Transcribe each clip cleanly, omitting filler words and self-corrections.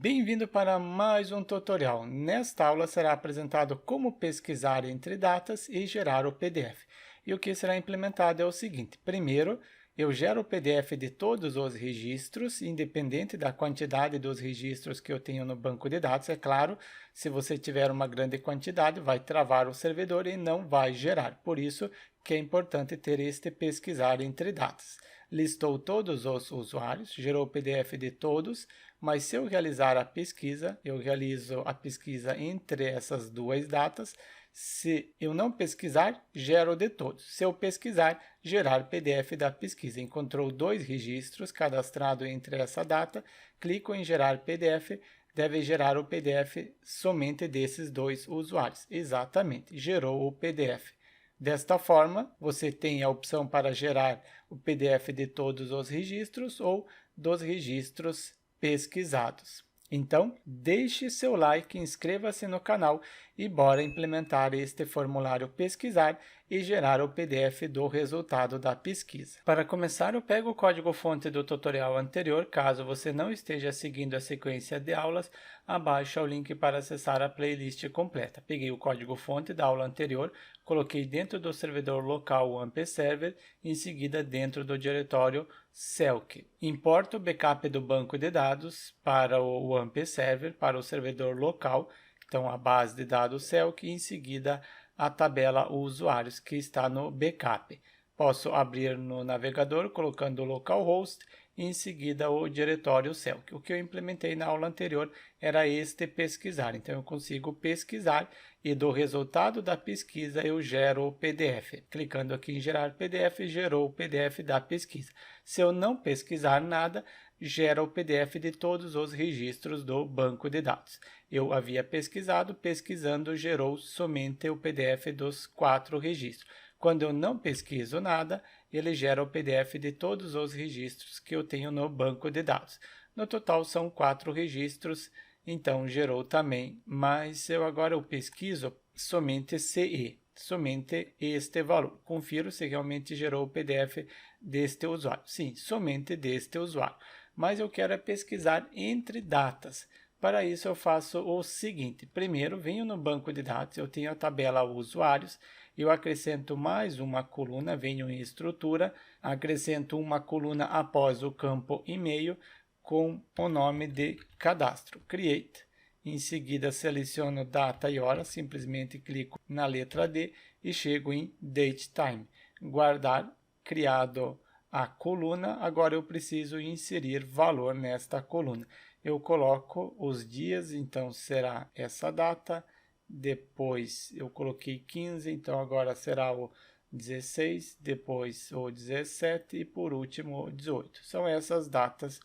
Bem-vindo para mais um tutorial. Nesta aula será apresentado como pesquisar entre datas e gerar o PDF. E o que será implementado é o seguinte: primeiro, eu gero o PDF de todos os registros, independente da quantidade dos registros que eu tenho no banco de dados. É claro, se você tiver uma grande quantidade, vai travar o servidor e não vai gerar. Por isso que é importante ter este pesquisar entre datas. Listou todos os usuários, gerou o PDF de todos, mas se eu realizar a pesquisa, eu realizo a pesquisa entre essas duas datas. Se eu não pesquisar, gero de todos. Se eu pesquisar, gerar PDF da pesquisa. Encontrou dois registros cadastrados entre essa data, clico em gerar PDF, deve gerar o PDF somente desses dois usuários. Exatamente, gerou o PDF. Desta forma, você tem a opção para gerar o PDF de todos os registros ou dos registros pesquisados. Então, deixe seu like, inscreva-se no canal e bora implementar este formulário pesquisar e gerar o PDF do resultado da pesquisa. Para começar, eu pego o código-fonte do tutorial anterior. Caso você não esteja seguindo a sequência de aulas, abaixo o link para acessar a playlist completa. Peguei o código-fonte da aula anterior, coloquei dentro do servidor local AMP Server, em seguida dentro do diretório Selk. Importo o backup do banco de dados para o AMP Server, para o servidor local, então a base de dados Selk, e em seguida a tabela usuários que está no backup. Posso abrir no navegador colocando o localhost e em seguida o diretório Selk. O que eu implementei na aula anterior era este pesquisar. Então eu consigo pesquisar e do resultado da pesquisa eu gero o PDF. Clicando aqui em gerar PDF, gerou o PDF da pesquisa. Se eu não pesquisar nada, gera o PDF de todos os registros do banco de dados. Eu havia pesquisado, pesquisando gerou somente o PDF dos 4 registros. Quando eu não pesquiso nada, ele gera o PDF de todos os registros que eu tenho no banco de dados. No total são 4 registros, então gerou também, mas agora eu pesquiso somente CE, somente este valor. Confiro se realmente gerou o PDF deste usuário. Sim, somente deste usuário. Mas eu quero pesquisar entre datas. Para isso eu faço o seguinte: primeiro venho no banco de dados, eu tenho a tabela usuários, eu acrescento mais uma coluna, venho em estrutura, acrescento uma coluna após o campo e-mail com o nome de cadastro, create. Em seguida seleciono data e hora, simplesmente clico na letra D e chego em date time. Guardar, criado a coluna, agora eu preciso inserir valor nesta coluna. Eu coloco os dias, então será essa data, depois eu coloquei 15, então agora será o 16, depois o 17 e por último o 18. São essas datas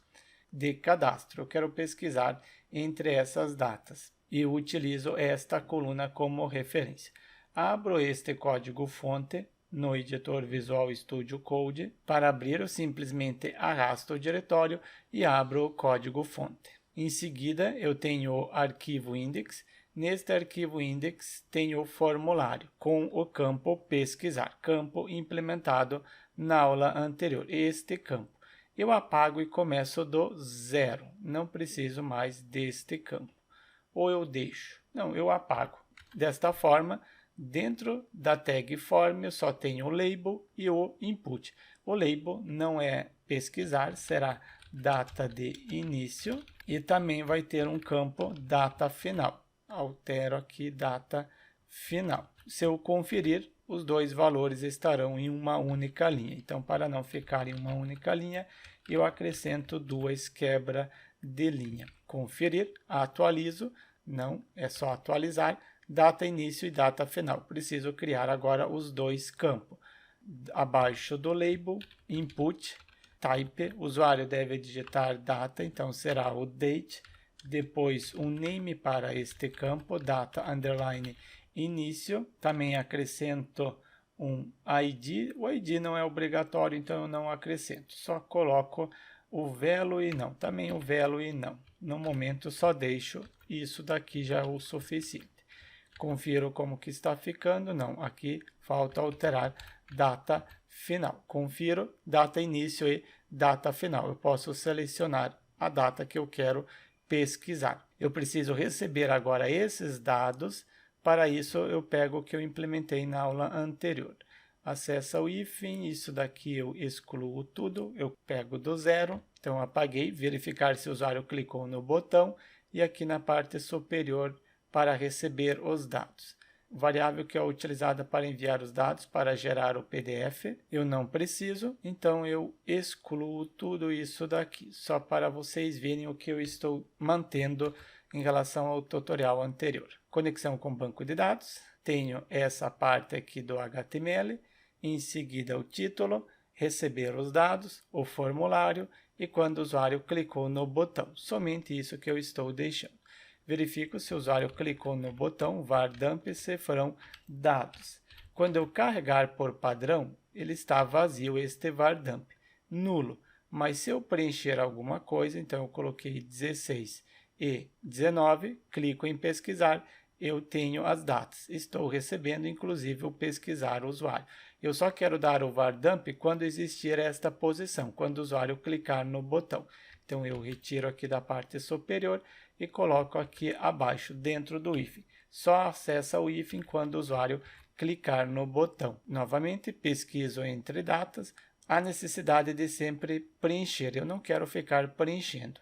de cadastro. Eu quero pesquisar entre essas datas e eu utilizo esta coluna como referência. Abro este código-fonte no editor Visual Studio Code. Para abrir, eu simplesmente arrasto o diretório e abro o código-fonte. Em seguida, eu tenho o arquivo index. Neste arquivo index, tenho o formulário com o campo pesquisar, campo implementado na aula anterior. Este campo. Eu apago e começo do zero. Não preciso mais deste campo. Ou eu deixo. Não, eu apago. Desta forma, dentro da tag form eu só tenho o label e o input. O label não é pesquisar, será data de início e também vai ter um campo data final. Altero aqui data final. Se eu conferir, os dois valores estarão em uma única linha. Então, para não ficar em uma única linha, eu acrescento 2 quebras de linha. Conferir, atualizo, não, é só atualizar, data início e data final. Preciso criar agora os dois campos. Abaixo do label, input, type, o usuário deve digitar data, então será o date, depois um name para este campo, data underline início, também acrescento um ID, o ID não é obrigatório, então eu não acrescento, só coloco o value e não, também o value e não, no momento só deixo isso daqui já é o suficiente. Confiro como que está ficando, não, aqui falta alterar data final, confiro data início e data final, eu posso selecionar a data que eu quero pesquisar. Eu preciso receber agora esses dados. Para isso, eu pego o que eu implementei na aula anterior. Acessa o hífen, isso daqui eu excluo tudo, eu pego do zero, então apaguei, verificar se o usuário clicou no botão e aqui na parte superior para receber os dados. Variável que é utilizada para enviar os dados para gerar o PDF, eu não preciso, então eu excluo tudo isso daqui, só para vocês verem o que eu estou mantendo em relação ao tutorial anterior. Conexão com banco de dados, tenho essa parte aqui do HTML, em seguida o título, receber os dados, o formulário e quando o usuário clicou no botão. Somente isso que eu estou deixando. Verifico se o usuário clicou no botão var_dump cifrão dados. Quando eu carregar por padrão, ele está vazio este var_dump, nulo. Mas se eu preencher alguma coisa, então eu coloquei 16 e 19, clico em pesquisar, eu tenho as datas. Estou recebendo, inclusive, o pesquisar usuário. Eu só quero dar o var_dump quando existir esta posição, quando o usuário clicar no botão. Então, eu retiro aqui da parte superior e coloco aqui abaixo, dentro do hífen. Só acessa o hífen quando o usuário clicar no botão. Novamente, pesquiso entre datas. A necessidade de sempre preencher. Eu não quero ficar preenchendo.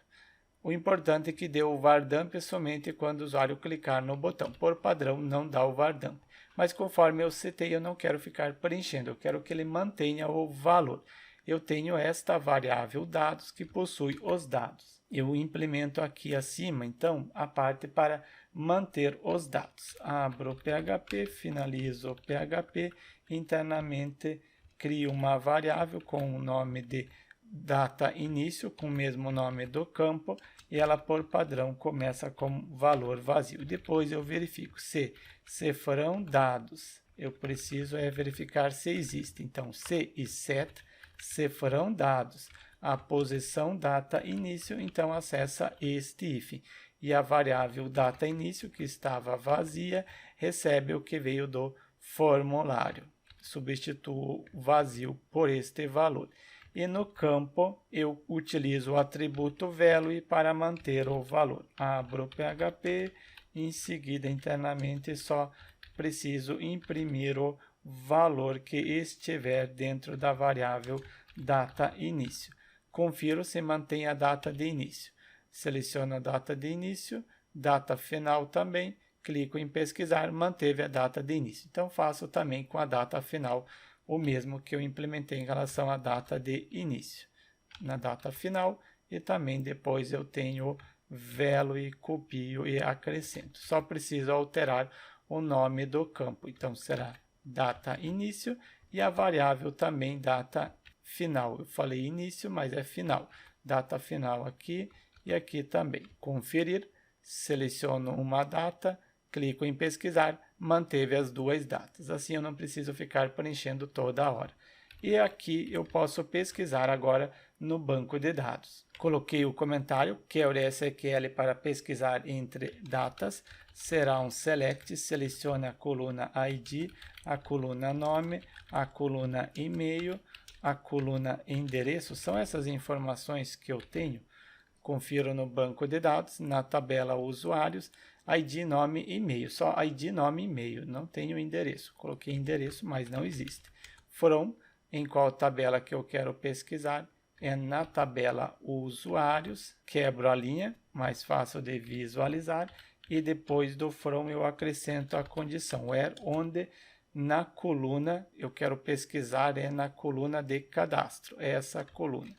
O importante é que dê o var_dump somente quando o usuário clicar no botão. Por padrão, não dá o var_dump. Mas conforme eu citei, eu não quero ficar preenchendo. Eu quero que ele mantenha o valor. Eu tenho esta variável dados que possui os dados. Eu implemento aqui acima, então, a parte para manter os dados. Abro o PHP, finalizo o PHP, internamente crio uma variável com o nome de data início, com o mesmo nome do campo, e ela por padrão começa com valor vazio. Depois eu verifico se foram dados. Eu preciso verificar se existe. Então, se e set, se foram dados a posição data início, então acessa este hífen. E a variável data início, que estava vazia, recebe o que veio do formulário. Substituo vazio por este valor. E no campo, eu utilizo o atributo value para manter o valor. Abro o PHP, em seguida, internamente, só preciso imprimir o valor que estiver dentro da variável data início. Confiro se mantém a data de início. Seleciono a data de início, data final também, clico em pesquisar, manteve a data de início. Então, faço também com a data final o mesmo que eu implementei em relação à data de início. Na data final e também depois eu tenho value, copio e acrescento. Só preciso alterar o nome do campo. Então, será data início e a variável também data final. Eu falei início, mas é final. Data final aqui e aqui também. Conferir, seleciono uma data, clico em pesquisar, manteve as duas datas. Assim eu não preciso ficar preenchendo toda hora. E aqui eu posso pesquisar agora no banco de dados. Coloquei o comentário, query SQL para pesquisar entre datas. Será um select, selecione a coluna ID, a coluna nome, a coluna e-mail, a coluna endereço. São essas informações que eu tenho. Confiro no banco de dados, na tabela usuários, ID, nome e e-mail. Só ID, nome e e-mail. Não tenho endereço. Coloquei endereço, mas não existe. From, em qual tabela que eu quero pesquisar, é na tabela usuários. Quebro a linha, mais fácil de visualizar. E depois do from eu acrescento a condição where, onde na coluna eu quero pesquisar é na coluna de cadastro. Essa coluna.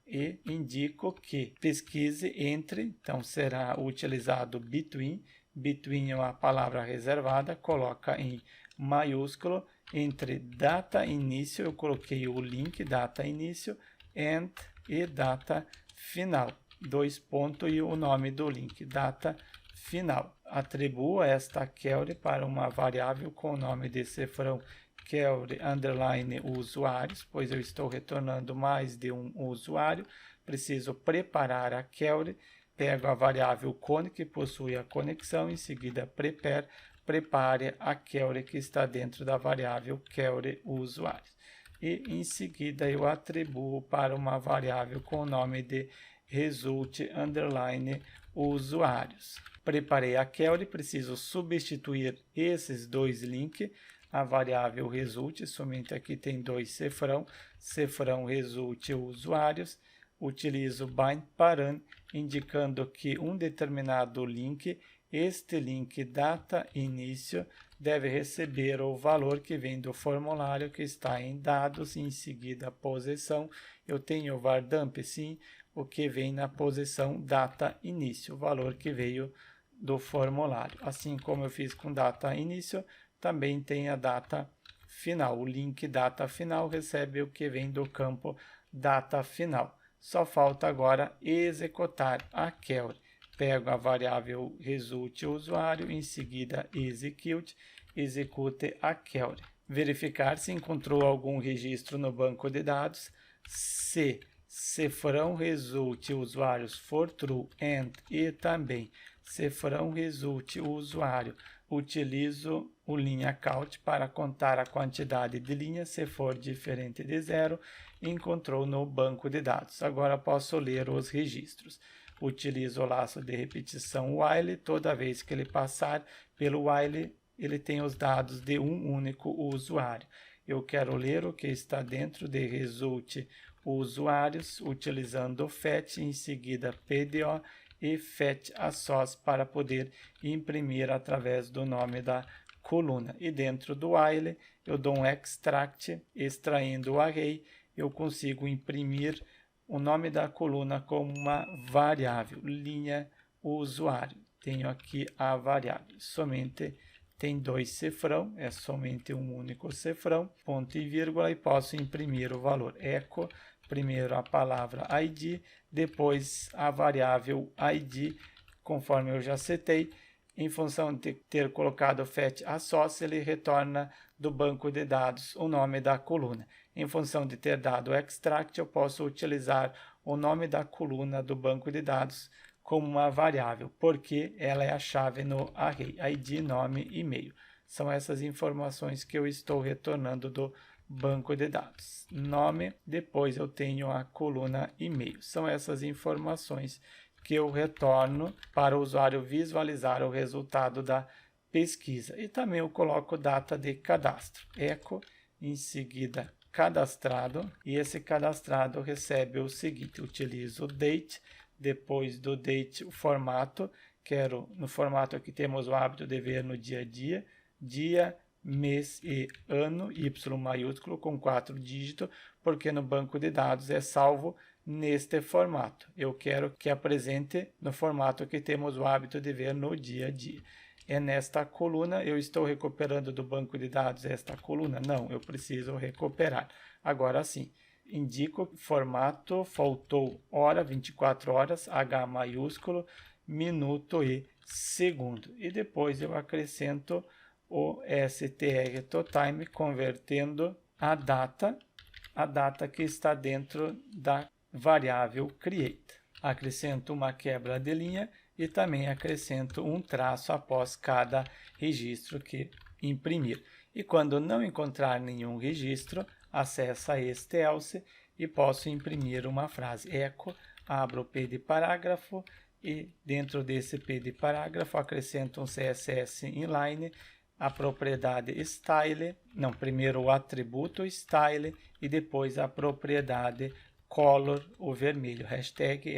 E indico que pesquise entre, então será utilizado between, between é uma palavra reservada, coloca em maiúsculo, entre data início, eu coloquei o link data início, and e data final, 2 pontos e o nome do link, data final. Atribuo esta query para uma variável com o nome de cifrão query underline usuários, pois eu estou retornando mais de um usuário. Preciso preparar a query, pego a variável cone que possui a conexão, em seguida prepare a query que está dentro da variável query usuários. E em seguida eu atribuo para uma variável com o nome de result underline usuários. Preparei a query, preciso substituir esses dois links, a variável result, somente aqui tem dois cifrão, cifrão result usuários, utilizo bind param, indicando que um determinado link, este link data início, deve receber o valor que vem do formulário que está em dados, em seguida posição, eu tenho var dump sim, o que vem na posição data início, o valor que veio do formulário. Assim como eu fiz com data início, também tem a data final. O link data final recebe o que vem do campo data final. Só falta agora executar a query. Pego a variável result usuário, em seguida execute, execute a query. Verificar se encontrou algum registro no banco de dados. Se cifrão result usuários for true and e também cifrão result usuário, utilizo o linha count para contar a quantidade de linhas. Se for diferente de 0, encontrou no banco de dados. Agora posso ler os registros. Utilizo o laço de repetição while. Toda vez que ele passar pelo while, ele tem os dados de um único usuário. Eu quero ler o que está dentro de result usuários, utilizando o fetch, em seguida PDO e fetch a source para poder imprimir através do nome da coluna. E dentro do while, eu dou um extract, extraindo o array, eu consigo imprimir o nome da coluna como uma variável, linha usuário. Tenho aqui a variável, somente tem dois cifrão, é somente um único cifrão, ponto e vírgula, e posso imprimir o valor echo, primeiro a palavra ID, depois a variável ID, conforme eu já setei. Em função de ter colocado fetch a source, ele retorna do banco de dados o nome da coluna. Em função de ter dado extract, eu posso utilizar o nome da coluna do banco de dados como uma variável, porque ela é a chave no array, ID, nome e e-mail. São essas informações que eu estou retornando do banco de dados. Nome, depois eu tenho a coluna e-mail. São essas informações que eu retorno para o usuário visualizar o resultado da pesquisa. E também eu coloco data de cadastro. Echo, em seguida cadastrado, e esse cadastrado recebe o seguinte: utilizo o date, depois do date o formato, quero no formato aqui temos o hábito de ver no dia a dia, dia, mês e ano, Y maiúsculo com 4 dígitos, porque no banco de dados é salvo neste formato. Eu quero que apresente no formato que temos o hábito de ver no dia a dia. É nesta coluna, eu estou recuperando do banco de dados esta coluna? Não, eu preciso recuperar. Agora sim, indico formato, faltou hora, 24 horas, H maiúsculo, minuto e segundo. E depois eu acrescento o strtime, convertendo a data que está dentro da variável create. Acrescento uma quebra de linha e também acrescento um traço após cada registro que imprimir. E quando não encontrar nenhum registro, acessa este else e posso imprimir uma frase echo, abro o P de parágrafo e dentro desse P de parágrafo acrescento um CSS inline, a propriedade style, não, primeiro o atributo style e depois a propriedade color, o vermelho, hashtag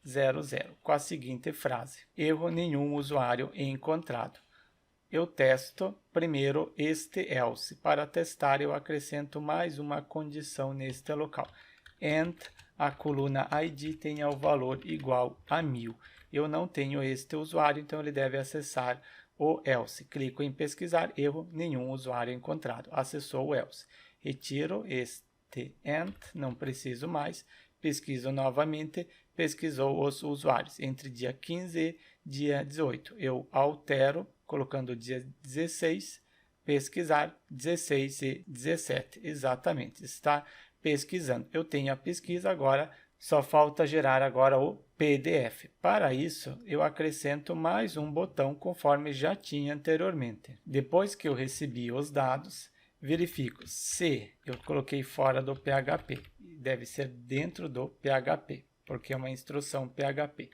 F00, com a seguinte frase: erro nenhum usuário encontrado. Eu testo primeiro este else. Para testar, eu acrescento mais uma condição neste local. And a coluna ID tenha o valor igual a 1000. Eu não tenho este usuário, então ele deve acessar o else. Clico em pesquisar, erro nenhum usuário encontrado. Acessou o else. Retiro este and, não preciso mais. Pesquiso novamente, pesquisou os usuários entre dia 15 e dia 18. Eu altero, colocando dia 16, pesquisar 16 e 17. Exatamente, está pesquisando. Eu tenho a pesquisa agora, só falta gerar agora o PDF. Para isso, eu acrescento mais um botão conforme já tinha anteriormente. Depois que eu recebi os dados, verifico se eu coloquei fora do PHP. Deve ser dentro do PHP, porque é uma instrução PHP.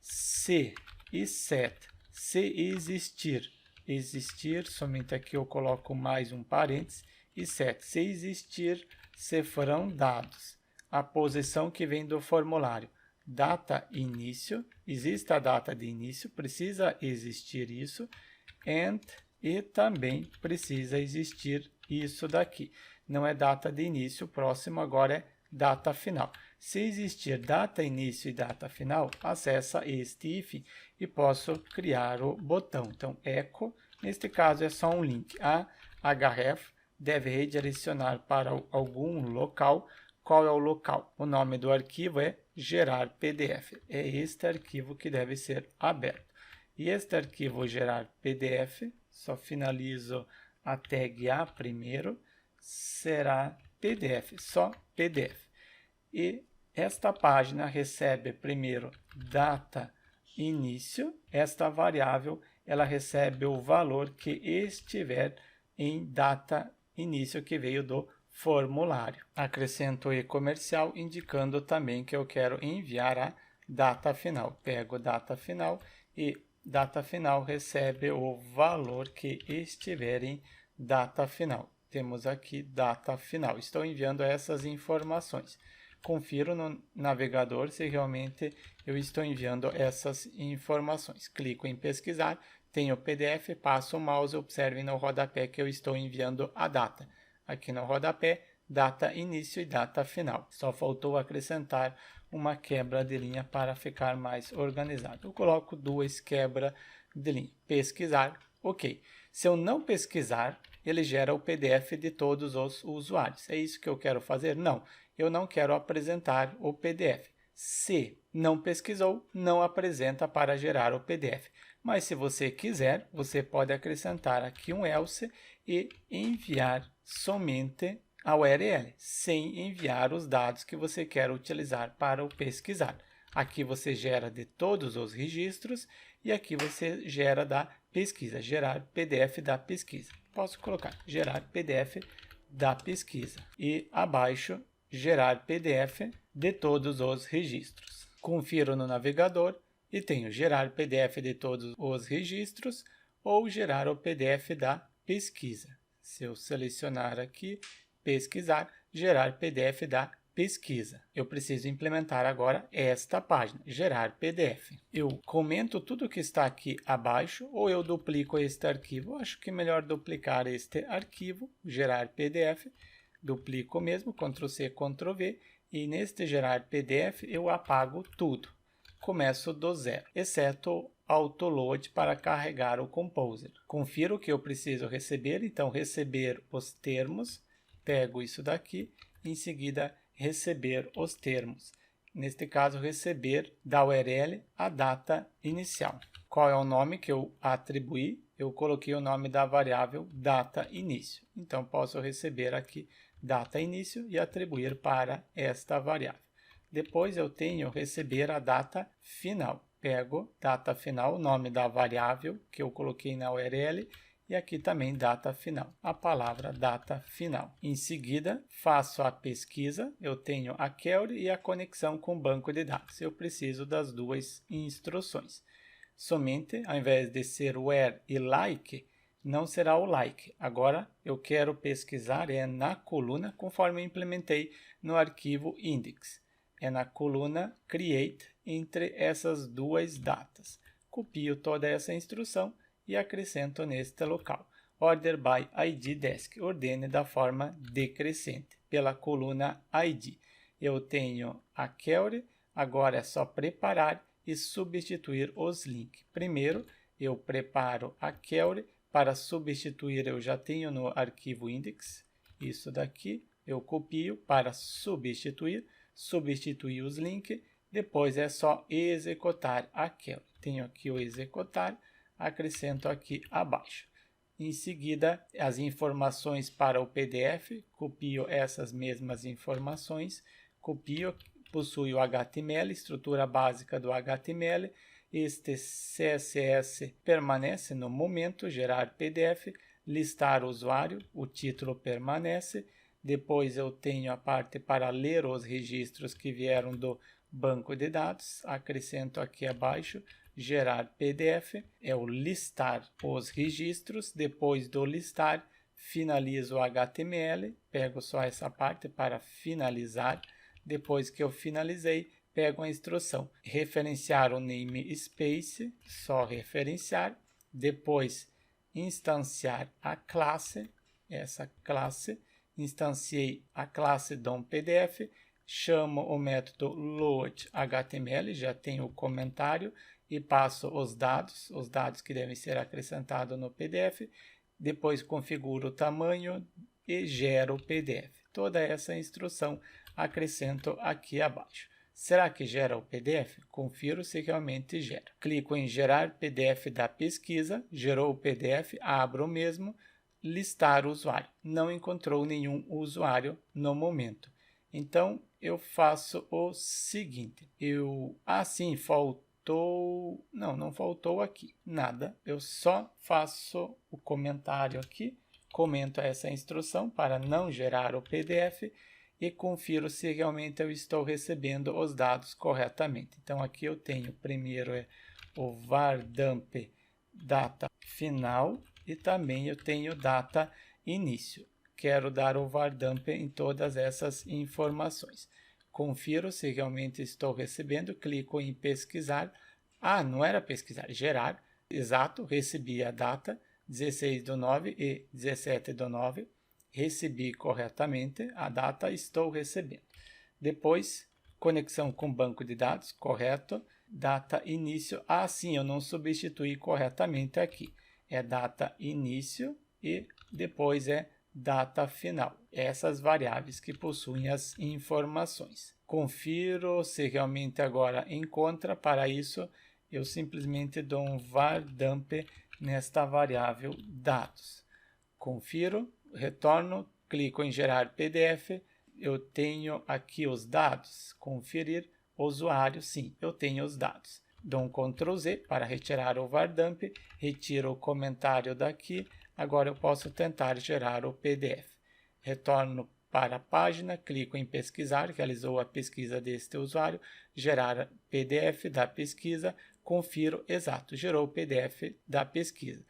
se e set, se existir, existir, somente aqui eu coloco mais um parênteses, e set, se existir, se farão dados. A posição que vem do formulário, data início, existe a data de início, precisa existir isso, and e também precisa existir isso daqui. Não é data de início, o próximo agora é data final. Se existir data início e data final, acessa este if e posso criar o botão. Então, echo, neste caso é só um link. A href deve redirecionar para algum local. Qual é o local? O nome do arquivo é gerar PDF. É este arquivo que deve ser aberto. E este arquivo gerar PDF, só finalizo a tag A primeiro, será PDF, só PDF. E esta página recebe primeiro data início, esta variável ela recebe o valor que estiver em data início que veio do formulário. Acrescento o e-comercial indicando também que eu quero enviar a data final. Pego data final e data final recebe o valor que estiver em data final. Temos aqui data final. Estou enviando essas informações. Confiro no navegador se realmente eu estou enviando essas informações. Clico em pesquisar, tenho o PDF, passo o mouse, observem no rodapé que eu estou enviando a data. Aqui no rodapé, data início e data final. Só faltou acrescentar uma quebra de linha para ficar mais organizado. Eu coloco duas quebras de linha. Pesquisar, ok. Se eu não pesquisar, ele gera o PDF de todos os usuários. É isso que eu quero fazer? Não, eu não quero apresentar o PDF. Se não pesquisou, não apresenta para gerar o PDF. Mas se você quiser, você pode acrescentar aqui um else e enviar somente a URL, sem enviar os dados que você quer utilizar para o pesquisar. Aqui você gera de todos os registros e aqui você gera da pesquisa, gerar PDF da pesquisa. Posso colocar gerar PDF da pesquisa e abaixo gerar PDF de todos os registros. Confiro no navegador e tenho gerar PDF de todos os registros ou gerar o PDF da pesquisa. Se eu selecionar aqui, pesquisar, gerar PDF da pesquisa. Eu preciso implementar agora esta página, gerar PDF. Eu comento tudo que está aqui abaixo ou eu duplico este arquivo. Eu acho que é melhor duplicar este arquivo, gerar PDF. Duplico mesmo, Ctrl+C, Ctrl+V e neste gerar PDF eu apago tudo. Começo do zero, exceto autoload para carregar o Composer. Confiro que eu preciso receber, então receber os termos, pego isso daqui, em seguida receber os termos. Neste caso, receber da URL a data inicial. Qual é o nome que eu atribuí? Eu coloquei o nome da variável data início. Então, posso receber aqui data início e atribuir para esta variável. Depois eu tenho receber a data final. Pego data final, o nome da variável que eu coloquei na URL e aqui também data final, a palavra data final. Em seguida, faço a pesquisa, eu tenho a query e a conexão com o banco de dados. Eu preciso das duas instruções. Somente, ao invés de ser where e like, não será o like. Agora, eu quero pesquisar na coluna, conforme eu implementei no arquivo index. É na coluna create entre essas duas datas. Copio toda essa instrução e acrescento neste local. Order by ID desk, ordene da forma decrescente, pela coluna ID. Eu tenho a query, agora é só preparar e substituir os links. Primeiro, eu preparo a query, para substituir eu já tenho no arquivo index, isso daqui, eu copio para substituir os links, depois é só executar aquela. Tenho aqui o executar, acrescento aqui abaixo. Em seguida, as informações para o PDF, copio essas mesmas informações, copio, possui o HTML, estrutura básica do HTML, este CSS permanece no momento, gerar PDF, listar o usuário, o título permanece, depois eu tenho a parte para ler os registros que vieram do banco de dados, acrescento aqui abaixo, gerar PDF, é o listar os registros, depois do listar, finalizo o HTML, pego só essa parte para finalizar, depois que eu finalizei, pego a instrução, referenciar o namespace, só referenciar, depois instanciar a classe, essa classe, instanciei a classe DOM-PDF, chamo o método loadHTML, já tenho o comentário, e passo os dados que devem ser acrescentados no PDF, depois configuro o tamanho e gero o PDF. Toda essa instrução acrescento aqui abaixo. Será que gera o PDF? Confiro se realmente gera. Clico em gerar PDF da pesquisa, gerou o PDF, abro o mesmo, listar o usuário. Não encontrou nenhum usuário no momento. Então, eu faço o seguinte, sim, faltou, não faltou aqui, nada. Eu só faço o comentário aqui, comento essa instrução para não gerar o PDF e confiro se realmente eu estou recebendo os dados corretamente. Então, aqui eu tenho, primeiro o vardamp data final e também eu tenho data início. Quero dar o vardamp em todas essas informações. Confiro se realmente estou recebendo, clico em pesquisar. Não era pesquisar, gerar. Exato, recebi a data, 16/9 e 17/9. Recebi corretamente a data, estou recebendo. Depois, conexão com banco de dados, correto. Data início, sim, eu não substituí corretamente aqui. É data início e depois é data final. Essas variáveis que possuem as informações. Confiro se realmente agora encontra. Para isso, eu simplesmente dou um vardamp nesta variável dados. Confiro, retorno, clico em gerar PDF. Eu tenho aqui os dados. Conferir, usuário, sim, eu tenho os dados. Dou um Ctrl Z para retirar o vardamp, retiro o comentário daqui. Agora eu posso tentar gerar o PDF. Retorno para a página, clico em pesquisar, realizou a pesquisa deste usuário, gerar PDF da pesquisa, confiro, exato, gerou o PDF da pesquisa.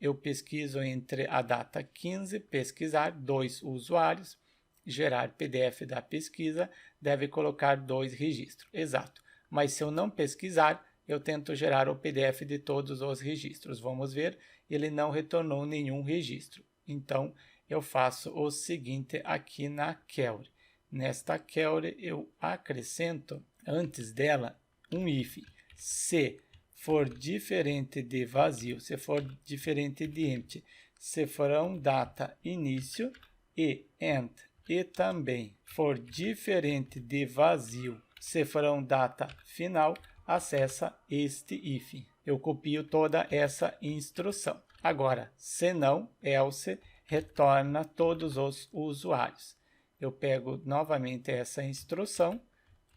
Eu pesquiso entre a data 15, pesquisar, 2 usuários, gerar PDF da pesquisa, deve colocar 2 registros, exato. Mas se eu não pesquisar, eu tento gerar o PDF de todos os registros. Vamos ver, ele não retornou nenhum registro. Então, eu faço o seguinte aqui na query. Nesta query, eu acrescento, antes dela, um if. Se for diferente de vazio, se for diferente de empty, se farão data início e end. E também for diferente de vazio, se farão data final, acessa este if. Eu copio toda essa instrução. Agora, se não, else, retorna todos os usuários. Eu pego novamente essa instrução,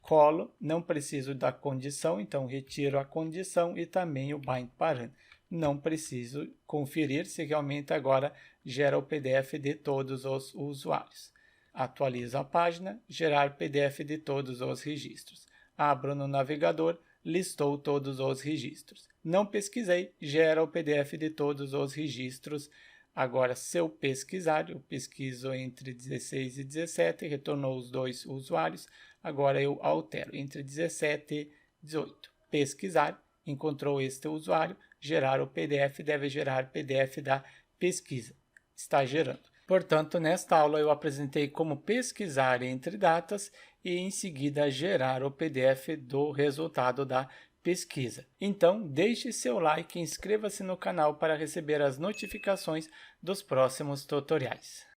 colo, não preciso da condição, então retiro a condição e também o bind parent. Não preciso conferir se realmente agora gera o PDF de todos os usuários. Atualizo a página, gerar PDF de todos os registros. Abro no navegador, listou todos os registros. Não pesquisei, gera o PDF de todos os registros. Agora, se eu pesquisar, eu pesquiso entre 16 e 17, retornou os 2 usuários. Agora eu altero entre 17 e 18. Pesquisar, encontrou este usuário, gerar o PDF, deve gerar PDF da pesquisa. Está gerando. Portanto, nesta aula eu apresentei como pesquisar entre datas e em seguida gerar o PDF do resultado da pesquisa. Então, deixe seu like e inscreva-se no canal para receber as notificações dos próximos tutoriais.